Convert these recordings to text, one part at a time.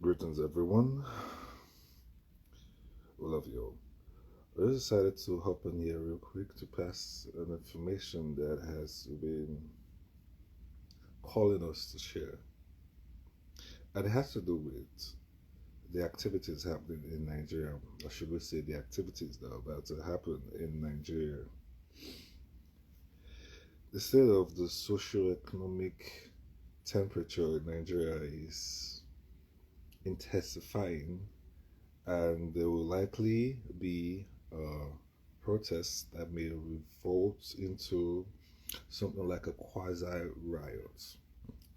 Greetings, everyone. We love you all. I just decided to hop in here real quick to pass an information that has been calling us to share. And it has to do with the activities happening in Nigeria, or should we say the activities that are about to happen in Nigeria. The state of the socio-economic temperature in Nigeria is intensifying, and there will likely be protests that may revolt into something like a quasi riot.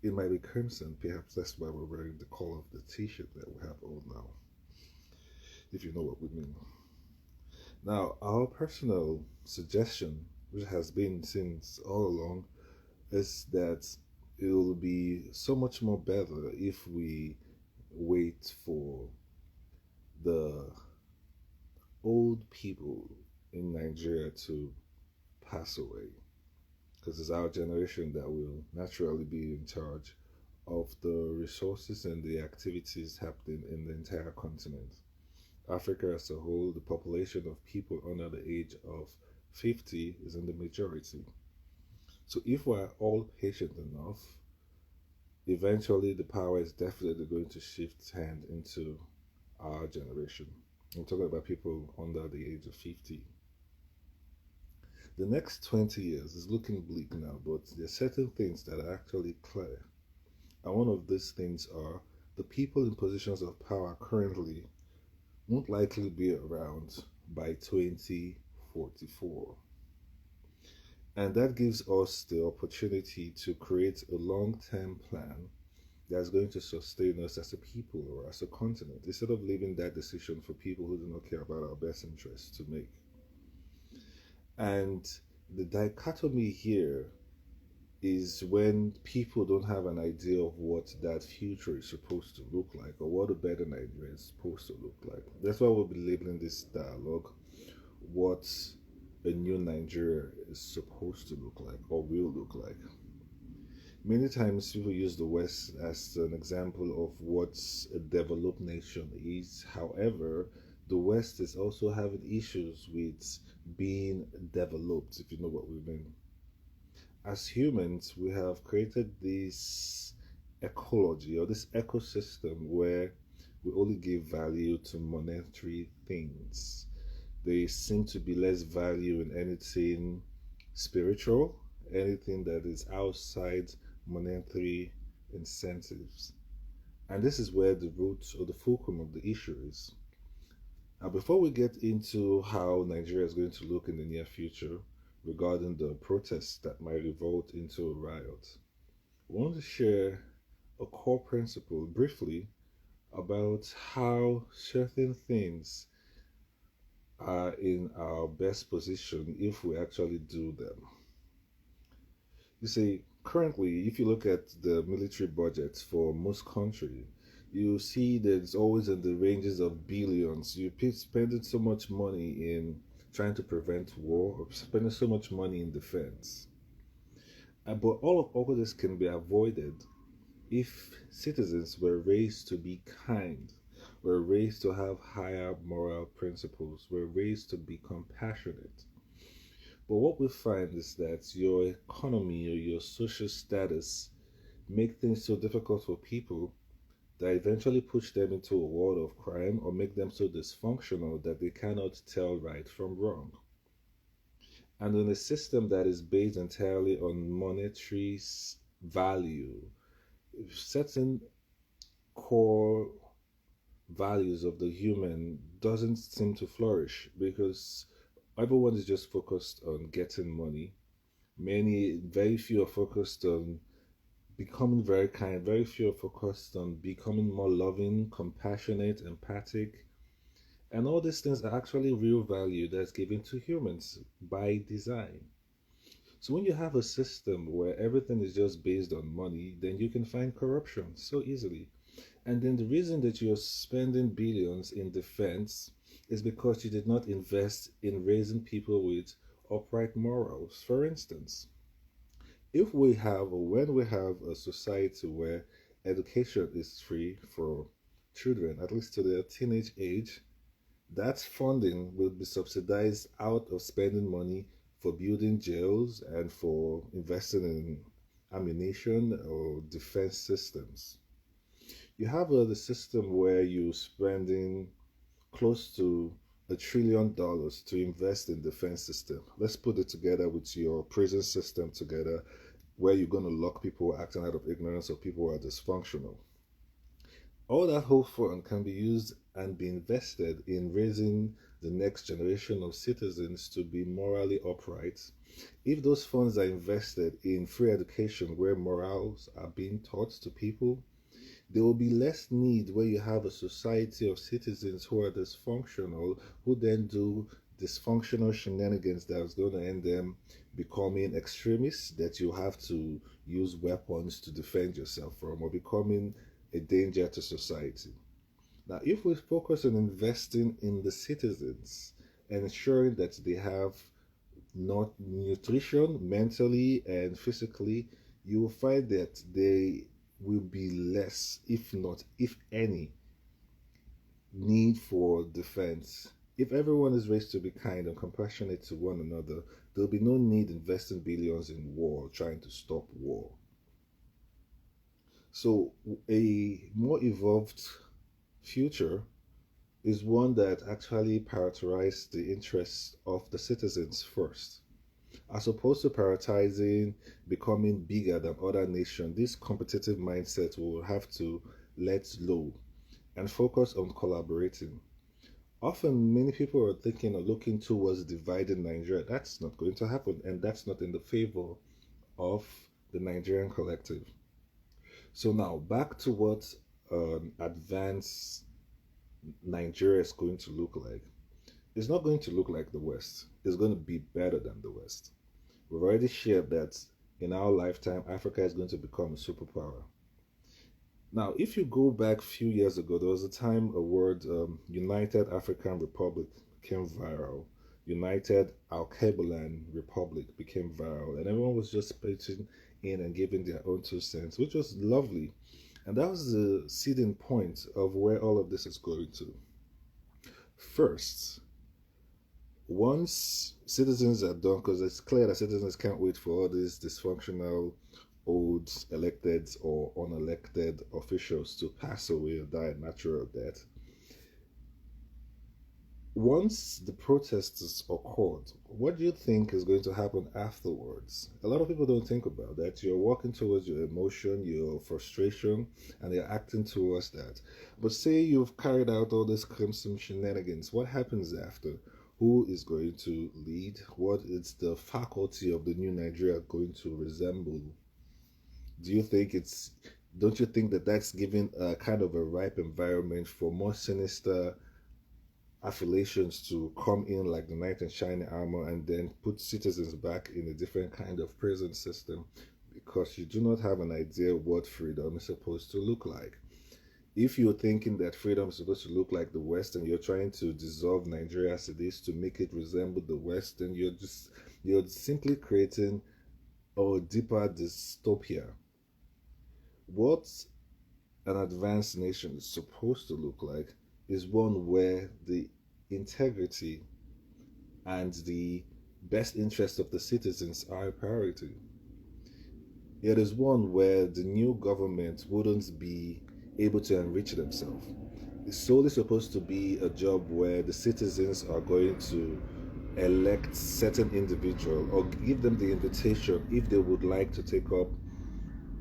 It might be crimson, perhaps that's why we're wearing the color of the t shirt that we have on now, if you know what we mean. Now, our personal suggestion, which has been since all along, is that it will be so much more better if we wait for the old people in Nigeria to pass away, because it's our generation that will naturally be in charge of the resources and the activities happening in the entire continent. Africa as a whole, the population of people under the age of 50 is in the majority. So if we're all patient enough, eventually the power is definitely going to shift hand into our generation. I'm talking about people under the age of 50. The next 20 years is looking bleak now, but there are certain things that are actually clear. And one of these things are the people in positions of power currently won't likely be around by 2044. And that gives us the opportunity to create a long term plan that's going to sustain us as a people or as a continent, instead of leaving that decision for people who do not care about our best interests to make. And the dichotomy here is when people don't have an idea of what that future is supposed to look like or what a better Nigeria is supposed to look like. That's why we'll be labeling this dialogue what a new Nigeria is supposed to look like or will look like. Many times people use the West as an example of what a developed nation is. However, the West is also having issues with being developed, if you know what we mean. As humans, we have created this ecology or this ecosystem where we only give value to monetary things. There seem to be less value in anything spiritual, anything that is outside monetary incentives. And this is where the root or the fulcrum of the issue is. Now, before we get into how Nigeria is going to look in the near future regarding the protests that might revolt into a riot, I want to share a core principle briefly about how certain things are in our best position if we actually do them. You see, currently, if you look at the military budgets for most countries, you see that it's always in the ranges of billions. You're spending so much money in trying to prevent war, or spending so much money in defense. But all of this can be avoided if citizens were raised to be kind, were raised to have higher moral principles, were raised to be compassionate. But what we find is that your economy or your social status make things so difficult for people that eventually push them into a world of crime or make them so dysfunctional that they cannot tell right from wrong. And in a system that is based entirely on monetary value, certain core values of the human doesn't seem to flourish because everyone is just focused on getting money. Very few are focused on becoming very kind. Very few are focused on becoming more loving, compassionate, empathic. And all these things are actually real value that's given to humans by design. So when you have a system where everything is just based on money, then you can find corruption so easily. And then the reason that you're spending billions in defense is because you did not invest in raising people with upright morals. For instance, if we have or when we have a society where education is free for children, at least to their teenage age, that funding will be subsidized out of spending money for building jails and for investing in ammunition or defense systems. You have the system where you're spending close to $1 trillion to invest in defense system. Let's put it together with your prison system together, where you're going to lock people acting out of ignorance or people who are dysfunctional. All that whole fund can be used and be invested in raising the next generation of citizens to be morally upright. If those funds are invested in free education where morals are being taught to people, there will be less need where you have a society of citizens who are dysfunctional, who then do dysfunctional shenanigans that's going to end them becoming extremists that you have to use weapons to defend yourself from, or becoming a danger to society. Now, if we focus on investing in the citizens and ensuring that they have not nutrition mentally and physically, you will find that they will be less, if not, if any, need for defense. If everyone is raised to be kind and compassionate to one another, there'll be no need investing billions in war, trying to stop war. So, a more evolved future is one that actually prioritizes the interests of the citizens first. As opposed to prioritizing becoming bigger than other nations, this competitive mindset will have to let low and focus on collaborating. Often, many people are thinking or looking towards dividing Nigeria. That's not going to happen, and that's not in the favor of the Nigerian collective. So, now back to what advanced Nigeria is going to look like. It's not going to look like the West, it's going to be better than the West. We've already shared that in our lifetime, Africa is going to become a superpower. Now, if you go back a few years ago, there was a time a word, United African Republic, became viral. United Alkebulan Republic became viral, and everyone was just pitching in and giving their own 2 cents, which was lovely. And that was the seeding point of where all of this is going to. First, once citizens are done, because it's clear that citizens can't wait for all these dysfunctional old elected or unelected officials to pass away or die a natural death. Once the protests occurred, what do you think is going to happen afterwards? A lot of people don't think about that. You're walking towards your emotion, your frustration, and you're acting towards that. But say you've carried out all this crimson shenanigans, what happens after? Who is going to lead? What is the faculty of the new Nigeria going to resemble? Do you think it's, don't you think that that's giving a kind of a ripe environment for more sinister affiliations to come in like the knight in shining armor and then put citizens back in a different kind of prison system because you do not have an idea what freedom is supposed to look like? If you're thinking that freedom is supposed to look like the West and you're trying to dissolve Nigeria as it is to make it resemble the West, then you're simply creating a deeper dystopia. What an advanced nation is supposed to look like is one where the integrity and the best interests of the citizens are a priority. It is one where the new government wouldn't be able to enrich themselves. It's solely supposed to be a job where the citizens are going to elect certain individual or give them the invitation if they would like to take up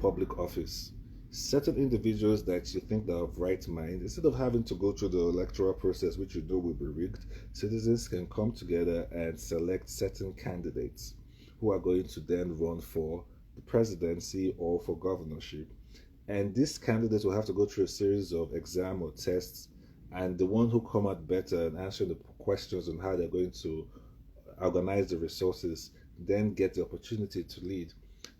public office. Certain individuals that you think are of right mind, instead of having to go through the electoral process, which you know will be rigged, citizens can come together and select certain candidates who are going to then run for the presidency or for governorship. And these candidates will have to go through a series of exam or tests, and the one who come out better and answer the questions on how they're going to organize the resources then get the opportunity to lead,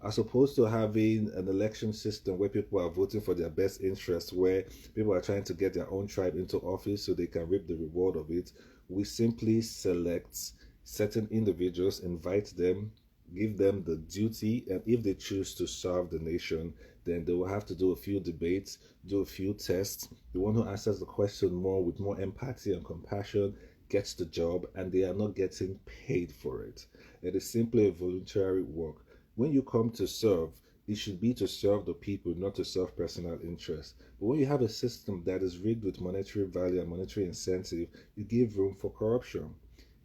as opposed to having an election system where people are voting for their best interests, where people are trying to get their own tribe into office so they can reap the reward of it. We simply select certain individuals, invite them, give them the duty, and if they choose to serve the nation, then they will have to do a few debates, do a few tests. The one who answers the question more with more empathy and compassion gets the job, and they are not getting paid for it. It is simply a voluntary work. When you come to serve, it should be to serve the people, not to serve personal interest. But when you have a system that is rigged with monetary value and monetary incentive, you give room for corruption.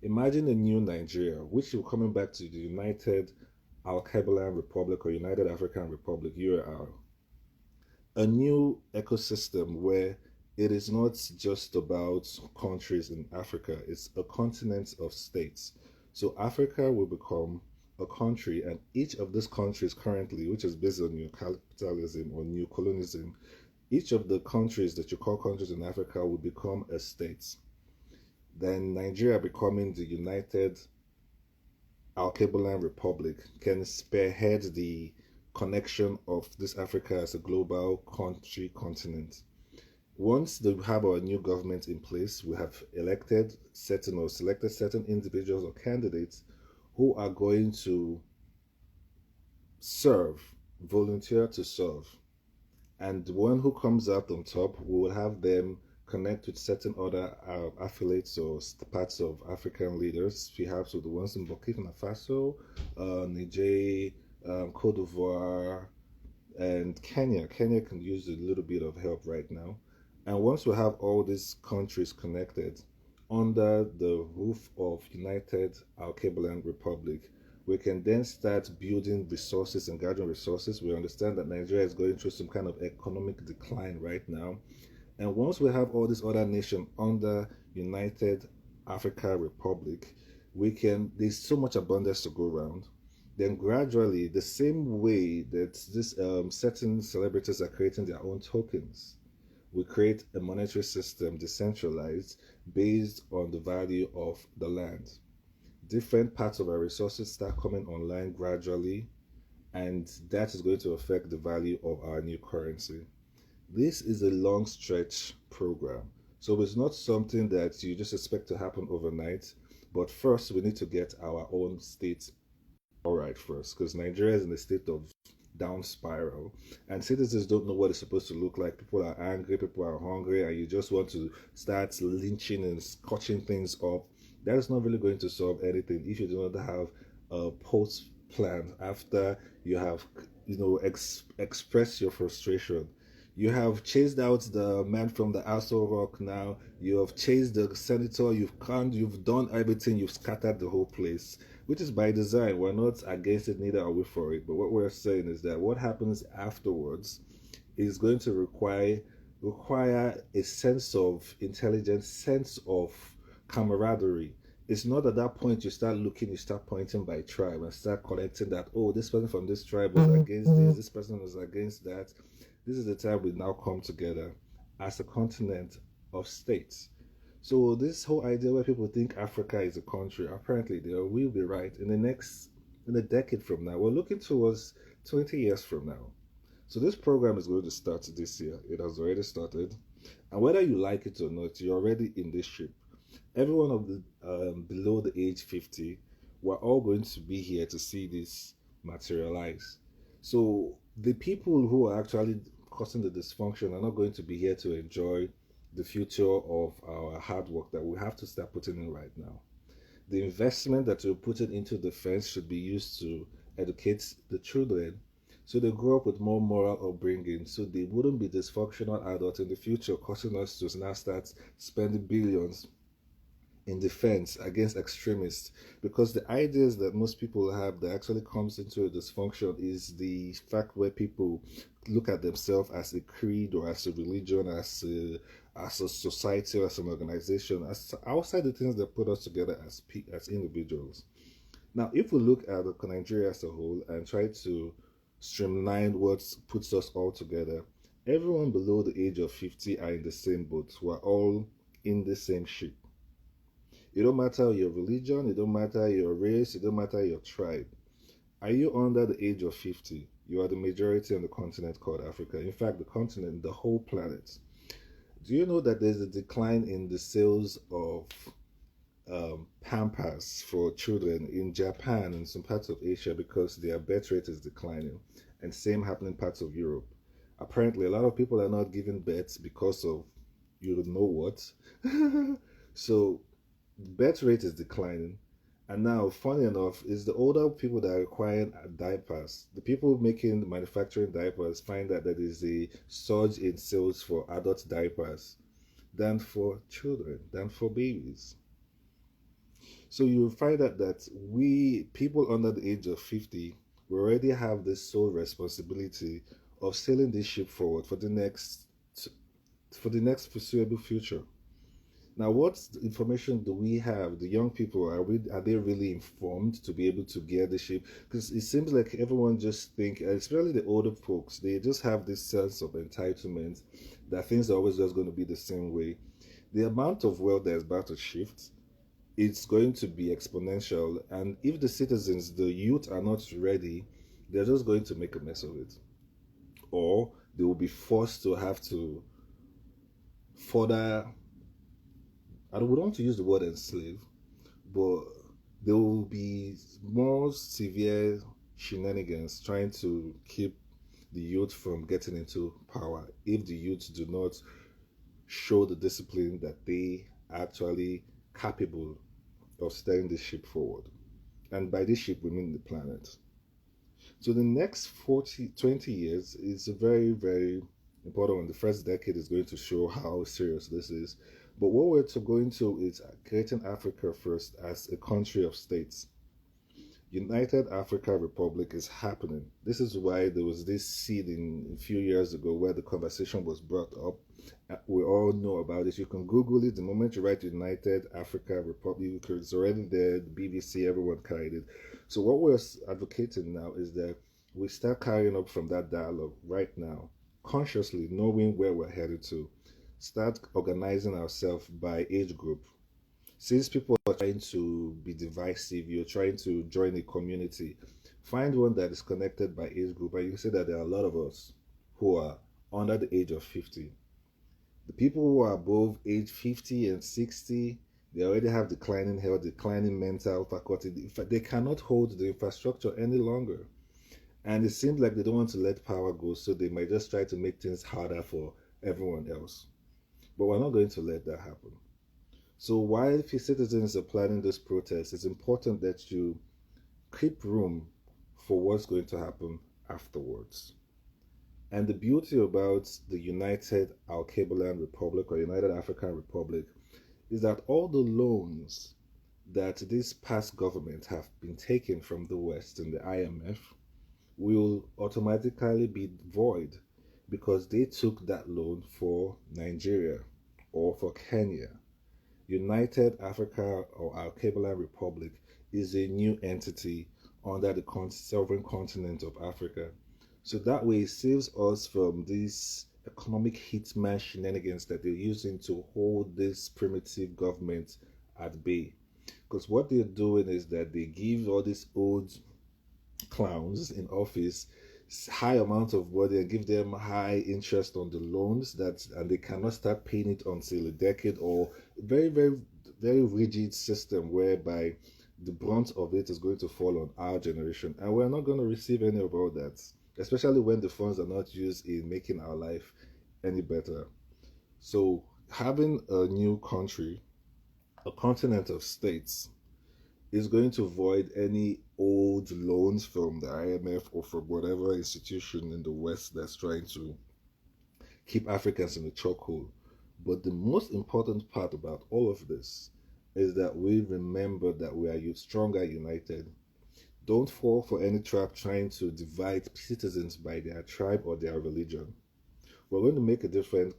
Imagine a new Nigeria, which is coming back to the United Alkebulan Republic or United African Republic, UAR. A new ecosystem where it is not just about countries in Africa, it's a continent of states. So Africa will become a country, and each of these countries currently, which is based on new capitalism or new colonialism, each of the countries that you call countries in Africa will become a state. Then Nigeria becoming the United Alkebulan Republic can spearhead the connection of this Africa as a global country continent. Once they have our new government in place, we have elected certain or selected certain individuals or candidates who are going to serve, volunteer to serve. And the one who comes out on top, we will have them connect with certain other affiliates or parts of African leaders, perhaps with the ones in Burkina Faso, Niger, Cote d'Ivoire, and Kenya. Kenya can use a little bit of help right now. And once we have all these countries connected under the roof of United Alkebulan Republic, we can then start building resources and gathering resources. We understand that Nigeria is going through some kind of economic decline right now. And once we have all these other nations under United Africa Republic, there's so much abundance to go around. Then gradually, the same way that this certain celebrities are creating their own tokens, we create a monetary system decentralized based on the value of the land. Different parts of our resources start coming online gradually, and that is going to affect the value of our new currency. This is a long stretch program, so it's not something that you just expect to happen overnight. But first, we need to get our own state all right first, because Nigeria is in a state of down spiral, and citizens don't know what it's supposed to look like. People are angry, people are hungry, and you just want to start lynching and scorching things up. That is not really going to solve anything if you do not have a post plan after you have, expressed your frustration. You have chased out the man from the Aso Rock now. You have chased the senator. You've done everything. You've scattered the whole place, which is by design. We're not against it, neither are we for it. But what we're saying is that what happens afterwards is going to require a sense of intelligence, sense of camaraderie. It's not at that point you start looking, you start pointing by tribe and start collecting that, oh, this person from this tribe was against this person was against that. This is the time we now come together as a continent of states. So this whole idea where people think Africa is a country, apparently they will be right. In a decade from now, we're looking towards 20 years from now. So this program is going to start this year. It has already started. And whether you like it or not, you're already in this ship. Everyone of the below the age 50, we're all going to be here to see this materialize. So the people who are actually causing the dysfunction are not going to be here to enjoy the future of our hard work that we have to start putting in right now. The investment that we're putting into defense should be used to educate the children so they grow up with more moral upbringing, so they wouldn't be dysfunctional adults in the future, causing us to now start spending billions in defense against extremists. Because the ideas that most people have that actually comes into a dysfunction is the fact where people look at themselves as a creed or as a religion, as a society or as an organization, as outside the things that put us together as individuals. Now, if we look at Nigeria as a whole and try to streamline what puts us all together, everyone below the age of 50 are in the same boat. We're all in the same ship. It don't matter your religion, it don't matter your race, it don't matter your tribe. Are you under the age of 50? You are the majority on the continent called Africa. In fact, the continent, the whole planet. Do you know that there's a decline in the sales of Pampers for children in Japan and some parts of Asia because their birth rate is declining? and same happening parts of Europe. Apparently, a lot of people are not giving birth because of you don't know what. So birth rate is declining. And now, funny enough, is the older people that are requiring diapers. The people making manufacturing diapers find that there is a surge in sales for adult diapers than for children, than for babies. So you will find out that we people under the age of 50, we already have this sole responsibility of sailing this ship forward for the next foreseeable future. Now, what information do we have? The young people, are they really informed to be able to gear the ship? Because it seems like everyone just think, especially the older folks, they just have this sense of entitlement that things are always just going to be the same way. The amount of wealth that is about to shift, it's going to be exponential. And if the citizens, the youth, are not ready, they're just going to make a mess of it. Or they will be forced to have to further, I don't want to use the word enslave, but there will be more severe shenanigans trying to keep the youth from getting into power if the youth do not show the discipline that they are actually capable of steering the ship forward. And by this ship, we mean the planet. So the next 20 years is a very, very important one. The first decade is going to show how serious this is. But what we're to going to is creating Africa first as a country of states. United African Republic is happening. This is why there was this seed a few years ago where the conversation was brought up. We all know about it. You can Google it. The moment you write United African Republic, it's already there. The BBC, everyone carried it. So what we're advocating now is that we start carrying up from that dialogue right now, consciously knowing where we're headed to. Start organizing ourselves by age group. Since people are trying to be divisive, you're trying to join a community, find one that is connected by age group. And you see that there are a lot of us who are under the age of 50. The people who are above age 50 and 60, they already have declining health, declining mental faculty. In fact, they cannot hold the infrastructure any longer. And it seems like they don't want to let power go, so they might just try to make things harder for everyone else. But we're not going to let that happen. So while if your citizens are planning this protest, it's important that you keep room for what's going to happen afterwards. And the beauty about the United Alkebulan Republic or United African Republic is that all the loans that this past government have been taken from the West and the IMF will automatically be void because they took that loan for Nigeria or for Kenya. United Africa or Alkebulan Republic is a new entity under the sovereign continent of Africa. So that way it saves us from these economic hitman shenanigans that they're using to hold this primitive government at bay. Because what they're doing is that they give all these old clowns in office high amount of money and give them high interest on the loans and they cannot start paying it until a decade or very, very, very rigid system whereby the brunt of it is going to fall on our generation and we're not going to receive any of all that, especially when the funds are not used in making our life any better. So having a new country, a continent of states, is going to void any old loans from the IMF or from whatever institution in the West that's trying to keep Africans in a chokehold. But the most important part about all of this is that we remember that we are stronger united. Don't fall for any trap trying to divide citizens by their tribe or their religion. We're going to make a different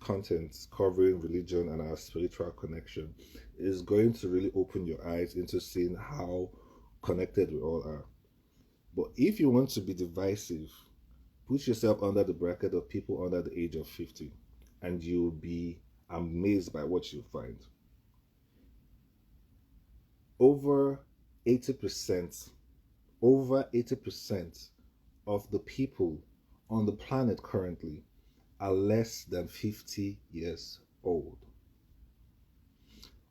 content covering religion and our spiritual connection. Is going to really open your eyes into seeing how connected we all are. But if you want to be divisive, put yourself under the bracket of people under the age of 50 and you'll be amazed by what you find. Over 80%, over 80% of the people on the planet currently are less than 50 years old.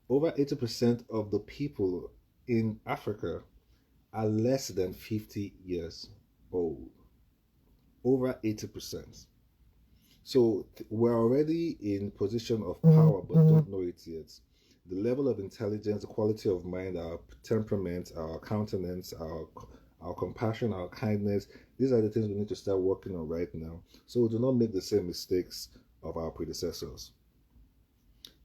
Over 80% of the people in Africa are less than 50 years old, over 80%. So we're already in position of power, but don't know it yet. The level of intelligence, the quality of mind, our temperament, our countenance, our compassion, our kindness, these are the things we need to start working on right now. So we do not make the same mistakes of our predecessors.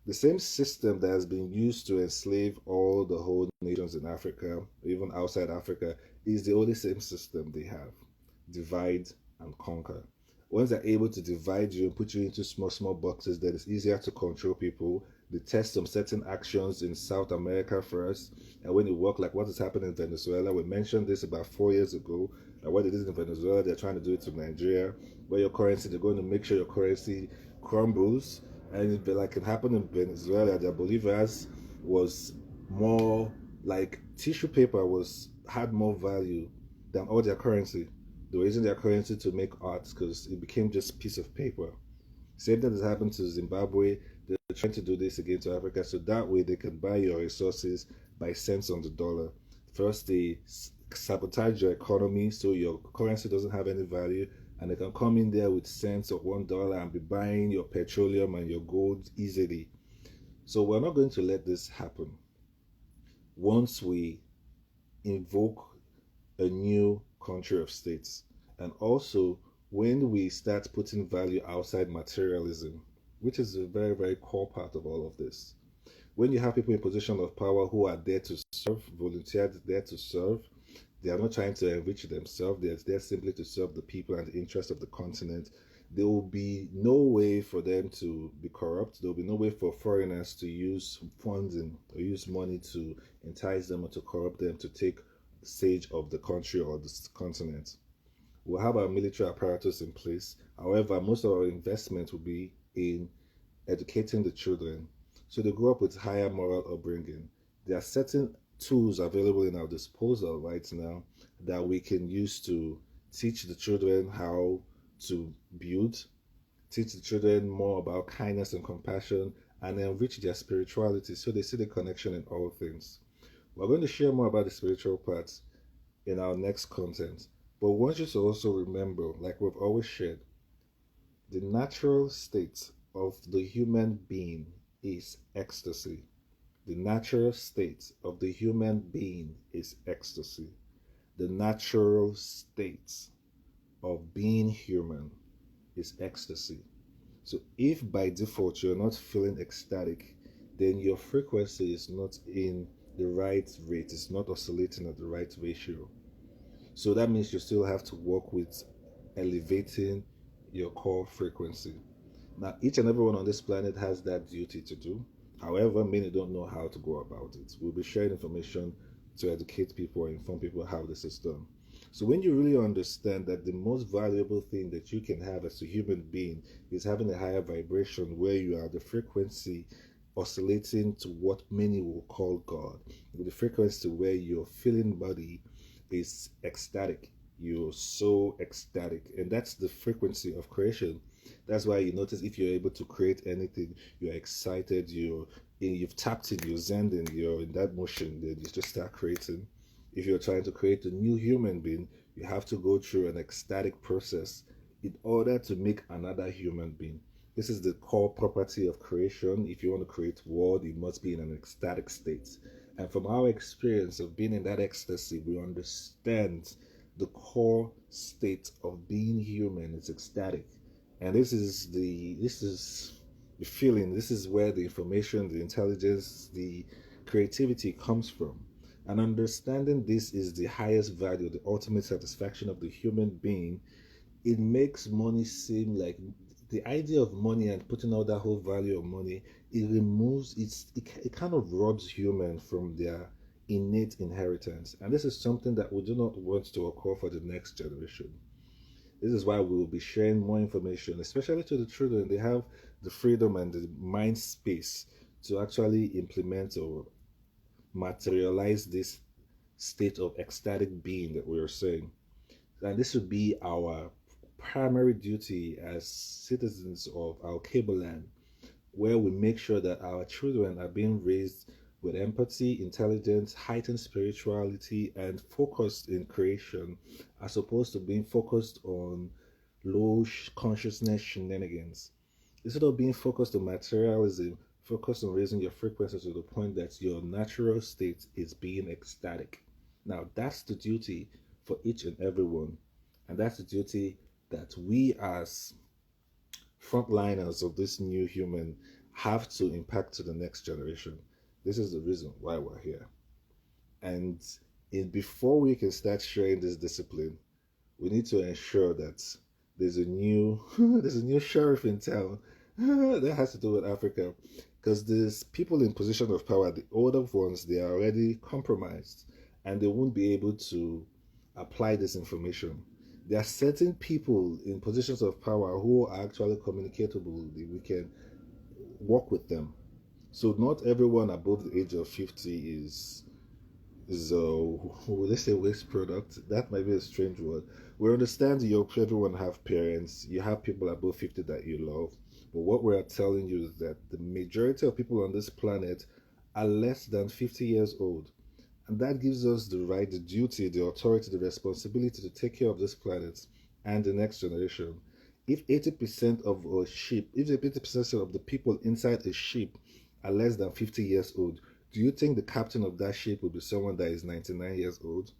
The same system that has been used to enslave all the whole nations in Africa, even outside Africa, is the only same system they have. Divide and conquer. Once they're able to divide you and put you into small, small boxes, then it's easier to control people. They test some certain actions in South America first, and when it works, like what is happening in Venezuela, we mentioned this about 4 years ago. Like what it is in Venezuela, they're trying to do it to Nigeria, where your currency, they're going to make sure your currency crumbles. And like it happened in Venezuela, their bolivars was more like tissue paper was had more value than all their currency. They were using their currency to make art because it became just a piece of paper. Same thing has happened to Zimbabwe. They're trying to do this again to Africa, so that way they can buy your resources by cents on the dollar. First, they sabotage your economy so your currency doesn't have any value, and they can come in there with cents of $1 and be buying your petroleum and your gold easily. So we're not going to let this happen. Once we invoke a new country of states. And also, when we start putting value outside materialism, which is a very, very core part of all of this. When you have people in position of power who are there to serve, volunteered there to serve, they are not trying to enrich themselves, they're there simply to serve the people and the interests of the continent. There will be no way for them to be corrupt. There will be no way for foreigners to use funding or use money to entice them or to corrupt them to take stage of the country or the continent. We'll have our military apparatus in place. However, most of our investment will be in educating the children so they grow up with higher moral upbringing. There are certain tools available in our disposal right now that we can use to teach the children how to build, teach the children more about kindness and compassion, and enrich their spirituality so they see the connection in all things. We're going to share more about the spiritual parts in our next content. But we want you to also remember, like we've always shared, the natural state of the human being is ecstasy. The natural state of the human being is ecstasy. The natural state of being human is ecstasy. So if by default you're not feeling ecstatic, then your frequency is not in the right rate, it's not oscillating at the right ratio. So that means you still have to work with elevating your core frequency. Now, each and everyone on this planet has that duty to do. However, many don't know how to go about it. We'll be sharing information to educate people or inform people how this is done. So when you really understand that the most valuable thing that you can have as a human being is having a higher vibration where you are the frequency oscillating to what many will call God, the frequency where your feeling body is ecstatic. You're so ecstatic, and that's the frequency of creation. That's why you notice if you're able to create anything, you're excited, you've tapped in, you're zending, you're in that motion, then you just start creating. If you're trying to create a new human being, you have to go through an ecstatic process in order to make another human being. This is the core property of creation. If you want to create world, you must be in an ecstatic state. And from our experience of being in that ecstasy, we understand the core state of being human is ecstatic. And this is the feeling, this is where the information, the intelligence, the creativity comes from. And understanding this is the highest value, the ultimate satisfaction of the human being. It makes money seem like the idea of money and putting out that whole value of money, it removes it kind of robs humans from their innate inheritance. And this is something that we do not want to occur for the next generation. This is why we will be sharing more information, especially to the children. They have the freedom and the mind space to actually implement or materialize this state of ecstatic being that we are saying. And this would be our primary duty as citizens of Alkebulan, where we make sure that our children are being raised with empathy, intelligence, heightened spirituality, and focused in creation, as opposed to being focused on low consciousness shenanigans. Instead of being focused on materialism, focus on raising your frequency to the point that your natural state is being ecstatic. Now, that's the duty for each and every one. And that's the duty that we as frontliners of this new human have to impact to the next generation. This is the reason why we're here. And before we can start sharing this discipline, we need to ensure that there's a new there's a new sheriff in town that has to do with Africa, because these people in position of power, the older ones, they are already compromised and they won't be able to apply this information. There are certain people in positions of power who are actually communicatable. We can work with them. So not everyone above the age of 50 is let's say waste product. That might be a strange word. We understand everyone have parents. You have people above 50 that you love. But what we are telling you is that the majority of people on this planet are less than 50 years old. And that gives us the right, the duty, the authority, the responsibility to take care of this planet and the next generation. If 80% of a ship, if 80% of the people inside a ship are less than 50 years old, do you think the captain of that ship will be someone that is 99 years old?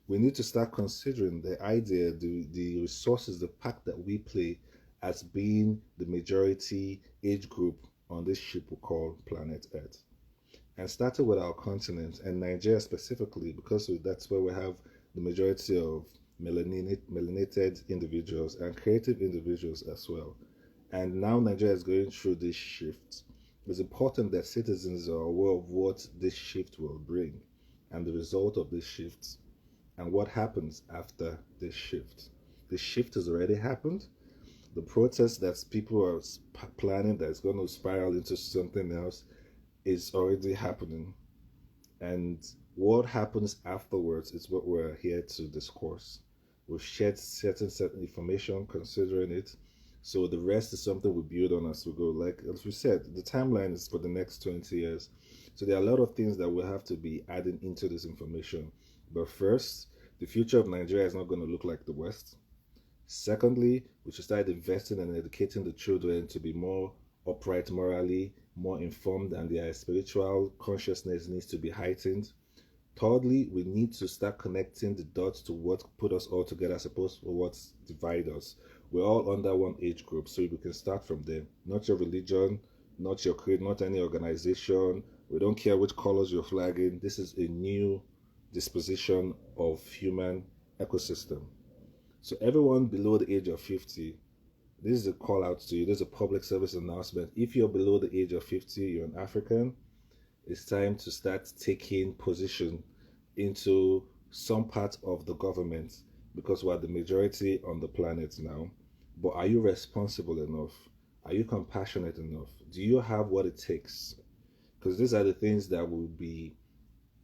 We need to start considering the idea, the resources, the part that we play as being the majority age group on this ship we call planet Earth. And starting with our continent and Nigeria specifically, because that's where we have the majority of melanated individuals and creative individuals as well. And now Nigeria is going through this shift. It's important that citizens are aware of what this shift will bring and the result of this shift and what happens after this shift. The shift has already happened. The protest that people are planning that's going to spiral into something else is already happening. And what happens afterwards is what we're here to discourse. We've shared certain information considering it. So the rest is something we build on as we go. Like as we said, the timeline is for the next 20 years. So there are a lot of things that we'll have to be adding into this information. But first, the future of Nigeria is not going to look like the West. Secondly, we should start investing and educating the children to be more upright morally, more informed, and their spiritual consciousness needs to be heightened. Thirdly, we need to start connecting the dots to what put us all together as opposed to what divide us. We're all under one age group, so we can start from there. Not your religion, not your creed, not any organization. We don't care which colors you're flagging. This is a new disposition of human ecosystem. So everyone below the age of 50, this is a call out to you. This is a public service announcement. If you're below the age of 50, you're an African, it's time to start taking position into some part of the government because we're the majority on the planet now. But are you responsible enough? Are you compassionate enough? Do you have what it takes? Because these are the things that will be,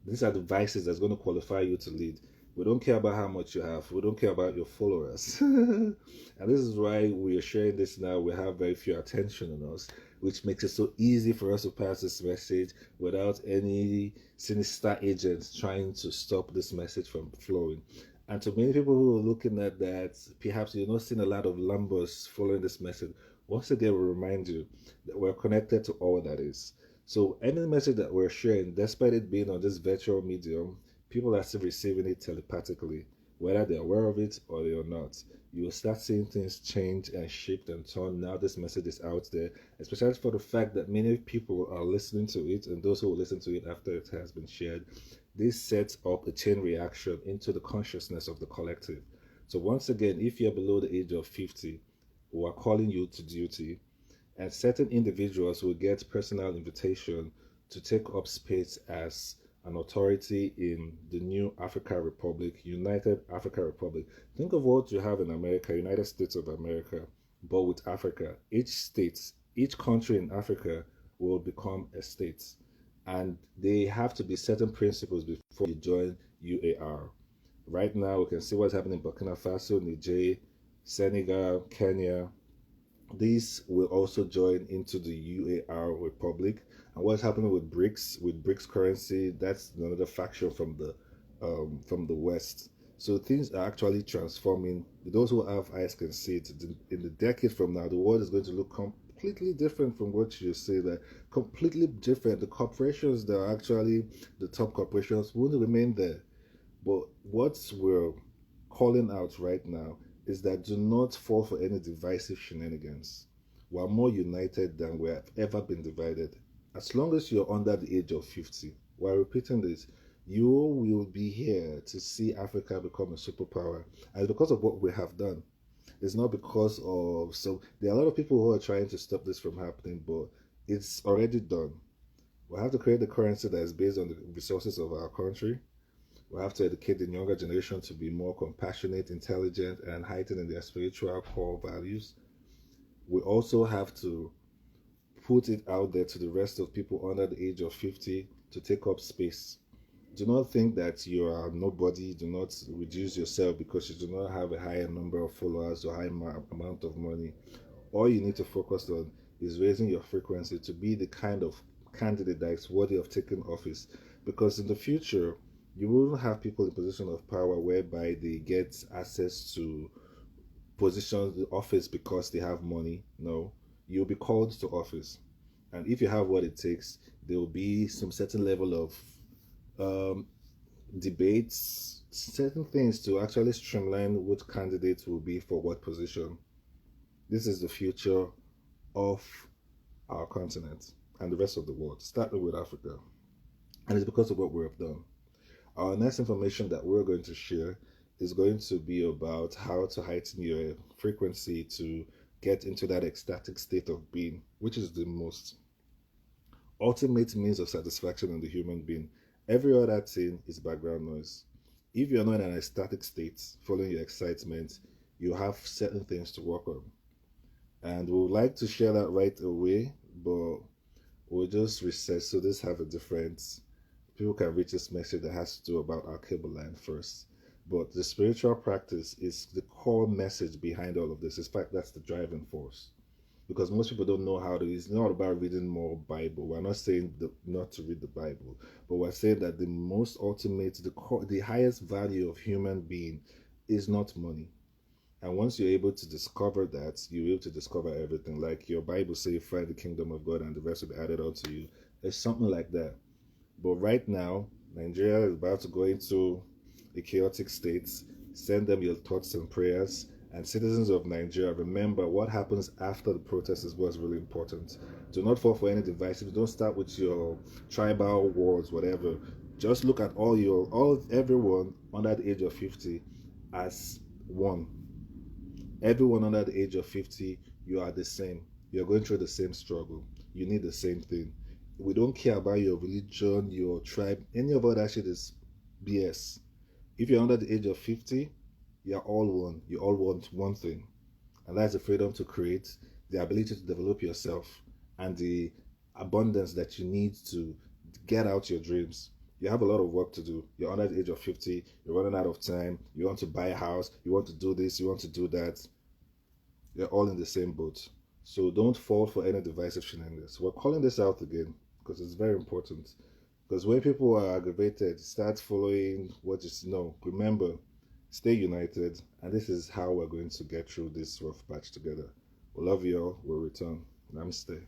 these are the vices that's going to qualify you to lead. We don't care about how much you have. We don't care about your followers. And this is why we are sharing this now. We have very few attention on us, which makes it so easy for us to pass this message without any sinister agents trying to stop this message from flowing. And to many people who are looking at that, perhaps you're not seeing a lot of numbers following this message. Once again, we remind you that we're connected to all that is. So any message that we're sharing, despite it being on this virtual medium, people are still receiving it telepathically, whether they're aware of it or they're not. You will start seeing things change and shift and turn now this message is out there, especially for the fact that many people are listening to it, and those who will listen to it after it has been shared. This sets up a chain reaction into the consciousness of the collective. So once again, if you're below the age of 50, we are calling you to duty, and certain individuals will get personal invitation to take up space as an authority in the new Africa Republic, United Africa Republic. Think of what you have in America, United States of America, but with Africa. Each country in Africa will become a state. And they have to be certain principles before you join UAR. Right now, we can see what's happening in Burkina Faso, Niger, Senegal, Kenya, These will also join into the UAR Republic. And what's happening with BRICS? With BRICS currency, that's another faction from the West. So things are actually transforming. Those who have eyes can see it. In the decade from now, the world is going to look completely different from what you say. That completely different. The corporations that are actually the top corporations will remain there. But what we're calling out right now is that do not fall for any divisive shenanigans. We're more united than we have ever been divided. As long as you're under the age of 50, while repeating this, you will be here to see Africa become a superpower. And it's because of what we have done. It's not because of, so there are a lot of people who are trying to stop this from happening, but it's already done. We have to create the currency that is based on the resources of our country. We have to educate the younger generation to be more compassionate, intelligent, and heightened in their spiritual core values. We also have to put it out there to the rest of people under the age of 50 to take up space. Do not think that you are nobody. Do not reduce yourself because you do not have a higher number of followers or high amount of money. All you need to focus on is raising your frequency to be the kind of candidate that is worthy of taking office. Because in the future, you will have people in position of power whereby they get access to positions in office because they have money. No, you'll be called to office. And if you have what it takes, there will be some certain level of um, debates, certain things to actually streamline what candidates will be for what position. This is the future of our continent and the rest of the world, starting with Africa. And it's because of what we have done. Our next information that we're going to share is going to be about how to heighten your frequency to get into that ecstatic state of being, which is the most ultimate means of satisfaction in the human being. Every other thing is background noise. If you're not in an ecstatic state, following your excitement, you have certain things to work on. And we would like to share that right away, but we'll just reset. So this have a different, people can reach this message that has to do about Alkebulan first. But the spiritual practice is the core message behind all of this. In fact, that's the driving force. Because most people don't know how to, it's not about reading more Bible. We're not saying not to read the Bible, but we're saying that the most ultimate, the highest value of human being is not money. And once you're able to discover that, you're able to discover everything. Like your Bible says, find the kingdom of God and the rest will be added unto you. It's something like that. But right now, Nigeria is about to go into a chaotic state. Send them your thoughts and prayers. And citizens of Nigeria, remember what happens after the protest is what's really important. Do not fall for any divisive. Don't start with your tribal wars, whatever. Just look at everyone under the age of 50 as one. Everyone under the age of 50, you are the same. You're going through the same struggle. You need the same thing. We don't care about your religion, your tribe, any of all that shit is BS. If you're under the age of 50, you're all one. You all want one thing. And that's the freedom to create, the ability to develop yourself, and the abundance that you need to get out your dreams. You have a lot of work to do. You're under the age of 50, you're running out of time, you want to buy a house, you want to do this, you want to do that. You're all in the same boat. So don't fall for any divisive shenanigans. We're calling this out again because it's very important. Because when people are aggravated, start following what is no. Remember, stay united, and this is how we're going to get through this rough patch together. We love you all. We'll return. Namaste.